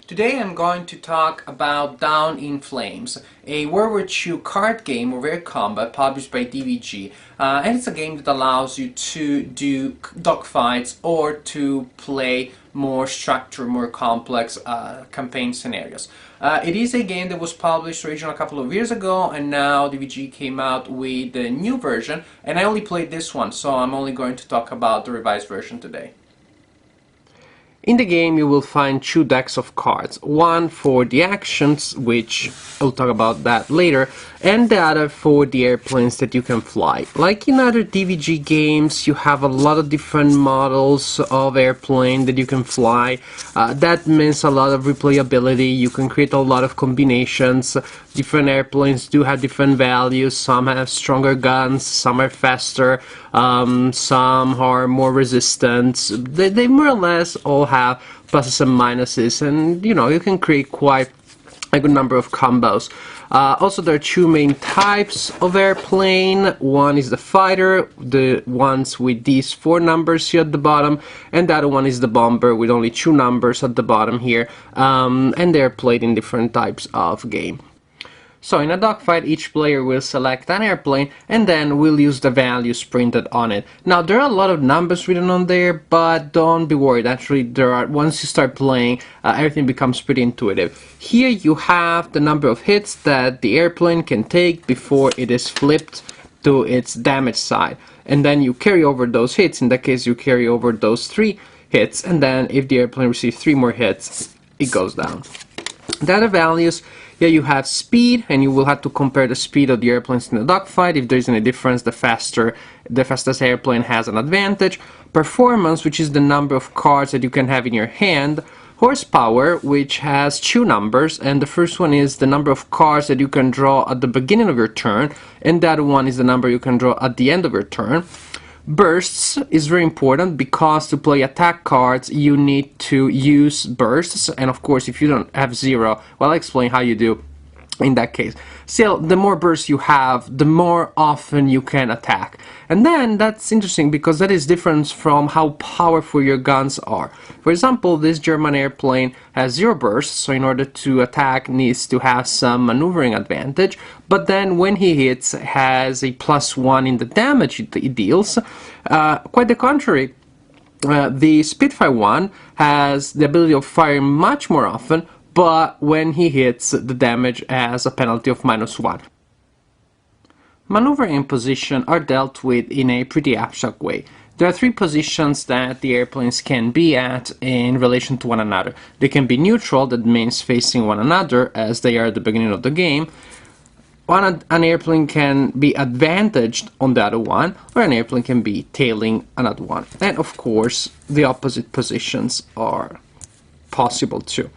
Today I'm going to talk about Down in Flames, a World War II card game of air combat published by DVG. And it's a game that allows you to do dogfights or to play more structured, more complex campaign scenarios. It is a game that was published originally a couple of years ago, and now DVG came out with the new version, and I only played this one, so I'm only going to talk about the revised version today. In the game you will find two decks of cards, one for the actions, which I'll talk about that later, and the other for the airplanes that you can fly. Like in other DVG games, you have a lot of different models of airplane that you can fly. That means a lot of replayability. You can create a lot of combinations. Different airplanes do have different values. Some have stronger guns, some are faster, some are more resistant. They more or less all have pluses and minuses, and you can create quite a good number of combos. Also, there are two main types of airplane. One is the fighter, the ones with these 4 numbers here at the bottom, and the other one is the bomber with only 2 numbers at the bottom here, and they're played in different types of game. So in a dogfight, each player will select an airplane and then we'll use the values printed on it. Now there are a lot of numbers written on there, but don't be worried. Actually, once you start playing, everything becomes pretty intuitive. Here you have the number of hits that the airplane can take before it is flipped to its damage side. And then you carry over those hits. In that case, you carry over those 3 hits, and then if the airplane receives 3 more hits, it goes down. The other values, you have speed, and you will have to compare the speed of the airplanes in the dogfight. If there's any difference, the fastest airplane has an advantage. Performance, which is the number of cards that you can have in your hand. Horsepower, which has 2 numbers, and the first one is the number of cards that you can draw at the beginning of your turn, and the other one is the number you can draw at the end of your turn. Bursts is very important because to play attack cards you need to use bursts, and of course if you don't have 0, well, I'll explain how you do in that case. Still, the more bursts you have, the more often you can attack. And then that's interesting because that is different from how powerful your guns are. For example, this German airplane has 0 bursts, so in order to attack needs to have some maneuvering advantage, but then when he hits has a +1 in the damage it deals. Quite the contrary. The Spitfire one has the ability of firing much more often, but when he hits, the damage has a penalty of -1. Maneuvering and position are dealt with in a pretty abstract way. There are 3 positions that the airplanes can be at in relation to one another. They can be neutral, that means facing one another, as they are at the beginning of the game. An airplane can be advantaged on the other one, or an airplane can be tailing another one. And of course, the opposite positions are possible too.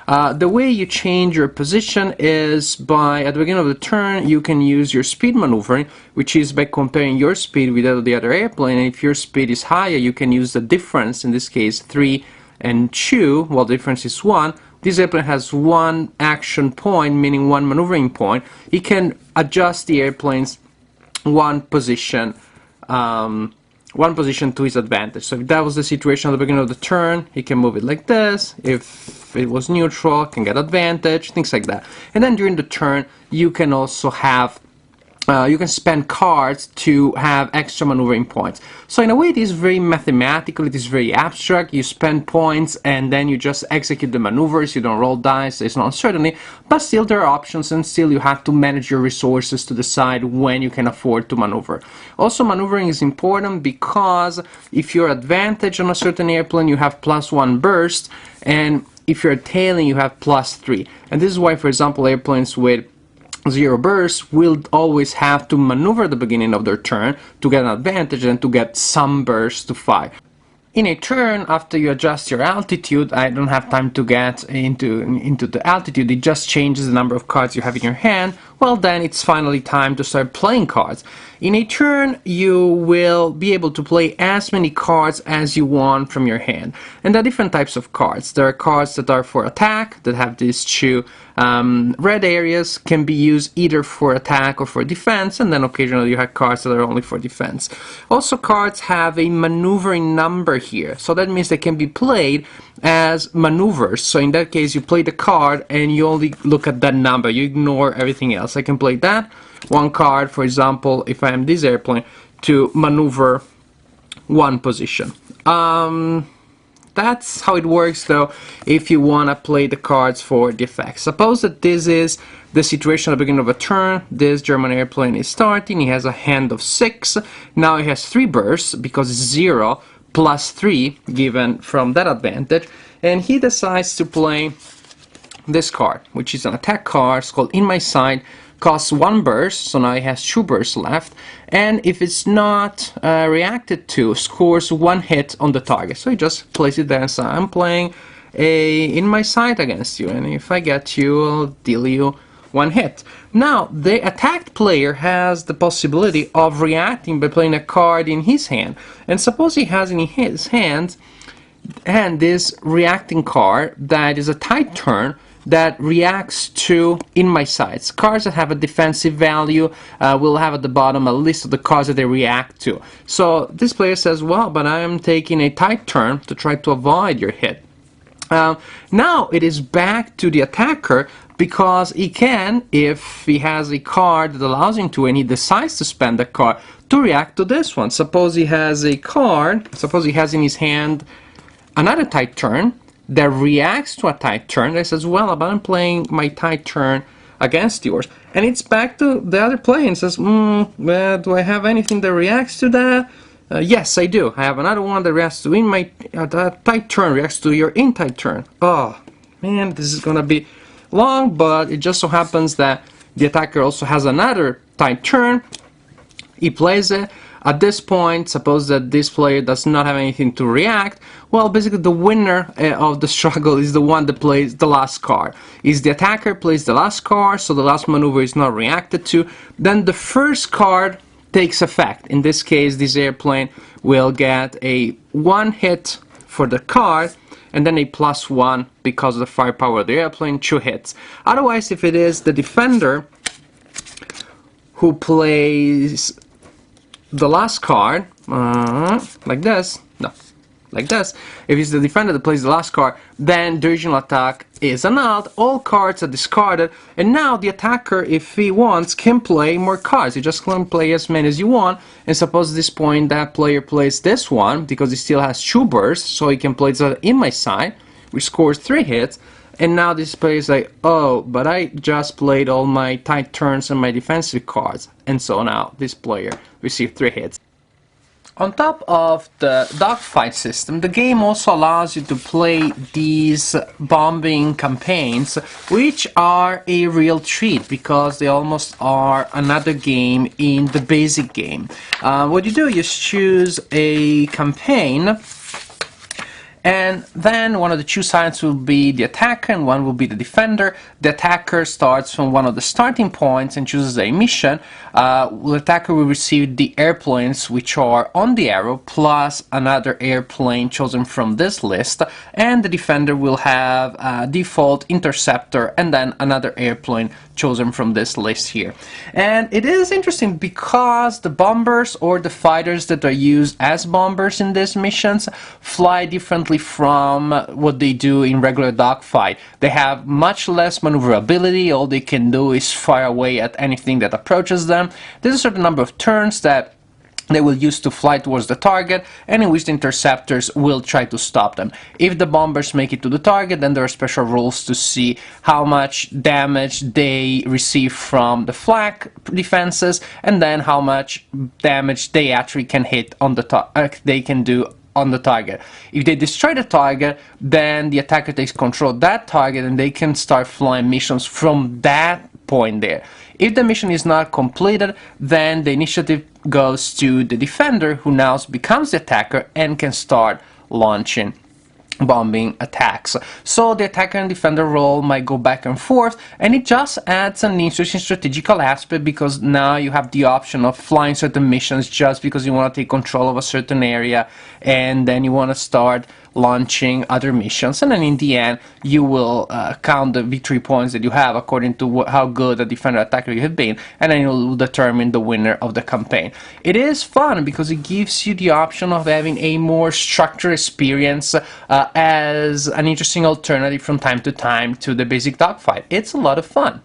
The way you change your position is by, at the beginning of the turn, you can use your speed maneuvering, which is by comparing your speed with that of the other airplane, and if your speed is higher, you can use the difference, in this case 3 and 2, well, the difference is 1. This airplane has 1 action point, meaning 1 maneuvering point. It can adjust the airplane's one position to his advantage. So if that was the situation at the beginning of the turn, he can move it like this. If it was neutral, can get advantage, things like that. And then during the turn, you can also have you can spend cards to have extra maneuvering points. So in a way it is very mathematical, it is very abstract. You spend points and then you just execute the maneuvers, you don't roll dice, there's no uncertainty, but still there are options and still you have to manage your resources to decide when you can afford to maneuver. Also, maneuvering is important because if you're advantaged on a certain airplane, you have +1 burst, and if you're tailing, you have +3. And this is why, for example, airplanes with 0 bursts will always have to maneuver at the beginning of their turn to get an advantage and to get some bursts to fire. In a turn, after you adjust your altitude, I don't have time to get into the altitude, it just changes the number of cards you have in your hand. well, then it's finally time to start playing cards. In a turn, you will be able to play as many cards as you want from your hand. And there are different types of cards. There are cards that are for attack, that have these two red areas, can be used either for attack or for defense, and then occasionally you have cards that are only for defense. Also, cards have a maneuvering number here, so that means they can be played as maneuvers. So in that case, you play the card and you only look at that number, you ignore everything else. I can play that one card, for example, if I am this airplane, to maneuver one position. That's how it works, though, if you want to play the cards for the effects. Suppose that this is the situation at the beginning of a turn. This German airplane is starting. He has a hand of 6. Now he has 3 bursts because it's 0 plus 3 given from that advantage. And he decides to play this card, which is an attack card. It's called In My Sight. Costs 1 burst, so now he has 2 bursts left, and if it's not reacted to, scores 1 hit on the target. So he just places it there and says, I'm playing In My Sight against you, and if I get you, I'll deal you 1 hit. Now, the attacked player has the possibility of reacting by playing a card in his hand, and suppose he has in his hand and this reacting card that is a tight turn, that reacts to In My Sights. Cards that have a defensive value will have at the bottom a list of the cards that they react to. So this player says, well, but I am taking a tight turn to try to avoid your hit. Now it is back to the attacker, because he can, if he has a card that allows him to and he decides to spend the card, to react to this one. Suppose he has a card, suppose he has in his hand another tight turn that reacts to a tight turn. That says, well, but I'm playing my tight turn against yours. And it's back to the other player and says, well, do I have anything that reacts to that? Yes, I do. I have another one that reacts to in my tight turn, reacts to your in tight turn. Oh, man, this is going to be long, but it just so happens that the attacker also has another tight turn. He plays it. At this point, suppose that this player does not have anything to react, well, basically the winner of the struggle is the one that plays the last card. Is the attacker plays the last card, so the last maneuver is not reacted to, then the first card takes effect. In this case, this airplane will get a 1 hit for the card, and then a +1 because of the firepower of the airplane, 2 hits. Otherwise, if it is the defender who plays the last card, like this, no, like this, if it's the defender that plays the last card, then the original attack is annulled, all cards are discarded, and now the attacker, if he wants, can play more cards. You just can play as many as you want, and suppose at this point that player plays this one, because he still has 2 bursts, so he can play the In My Sight, which scores 3 hits, and now this player is like, oh, but I just played all my tight turns and my defensive cards, and so now this player received 3 hits. On top of the dogfight system, the game also allows you to play these bombing campaigns, which are a real treat because they almost are another game in the basic game. What you do is choose a campaign, and then one of the 2 sides will be the attacker and one will be the defender. The attacker starts from one of the starting points and chooses a mission. The attacker will receive the airplanes which are on the arrow plus another airplane chosen from this list, and the defender will have a default interceptor and then another airplane chosen from this list here. And it is interesting because the bombers or the fighters that are used as bombers in these missions fly differently from what they do in regular dogfight. They have much less maneuverability. All they can do is fire away at anything that approaches them. There's a certain number of turns that they will use to fly towards the target, and in which the interceptors will try to stop them. If the bombers make it to the target, then there are special rules to see how much damage they receive from the flak defenses, and then how much damage they actually can hit on the they can do on the target. If they destroy the target, then the attacker takes control of that target and they can start flying missions from that point there. If the mission is not completed, then the initiative goes to the defender, who now becomes the attacker and can start launching bombing attacks. So the attacker and defender role might go back and forth, and it just adds an interesting strategical aspect because now you have the option of flying certain missions just because you want to take control of a certain area, and then you want to start launching other missions, and then in the end you will count the victory points that you have according to how good a defender attacker you have been, and then it will determine the winner of the campaign. It is fun because it gives you the option of having a more structured experience as an interesting alternative from time to time to the basic dogfight. It's a lot of fun.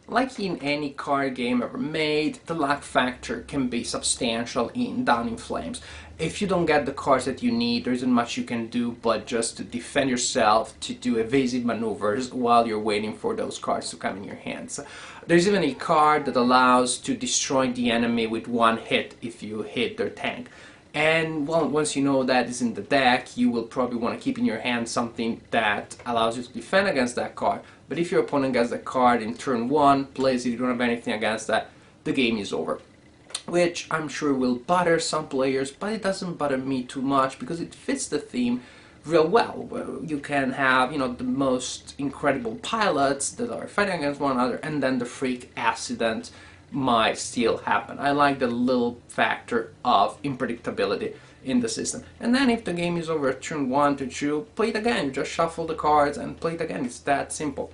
Like in any card game ever made, the luck factor can be substantial in Down in Flames. If you don't get the cards that you need, there isn't much you can do but just to defend yourself, to do evasive maneuvers while you're waiting for those cards to come in your hands. There's even a card that allows to destroy the enemy with one hit if you hit their tank. And well, once you know that is in the deck, you will probably want to keep in your hand something that allows you to defend against that card. But if your opponent gets that card in turn 1, plays it, you don't have anything against that, the game is over. Which I'm sure will bother some players, but it doesn't bother me too much because it fits the theme real well. You can have, the most incredible pilots that are fighting against one another, and then the freak accident might still happen. I like the little factor of unpredictability in the system. And then if the game is over at turn 1 to 2, play it again. You just shuffle the cards and play it again. It's that simple.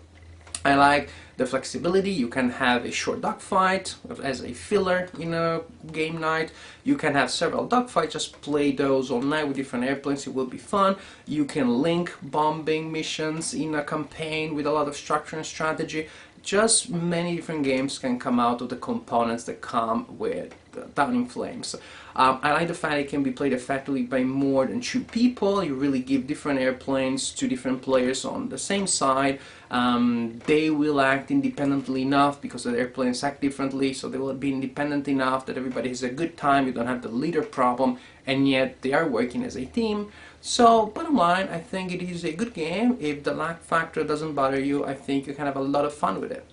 I like the flexibility. You can have a short dogfight as a filler in a game night. You can have several dogfights, just play those all night with different airplanes. It will be fun. You can link bombing missions in a campaign with a lot of structure and strategy. Just many different games can come out of the components that come with Down in Flames. I like the fact it can be played effectively by more than 2 people. You really give different airplanes to different players on the same side. They will act independently enough because the airplanes act differently, so they will be independent enough that everybody has a good time. You don't have the leader problem, and yet they are working as a team. So bottom line, I think it is a good game. If the luck factor doesn't bother you, I think you can have a lot of fun with it.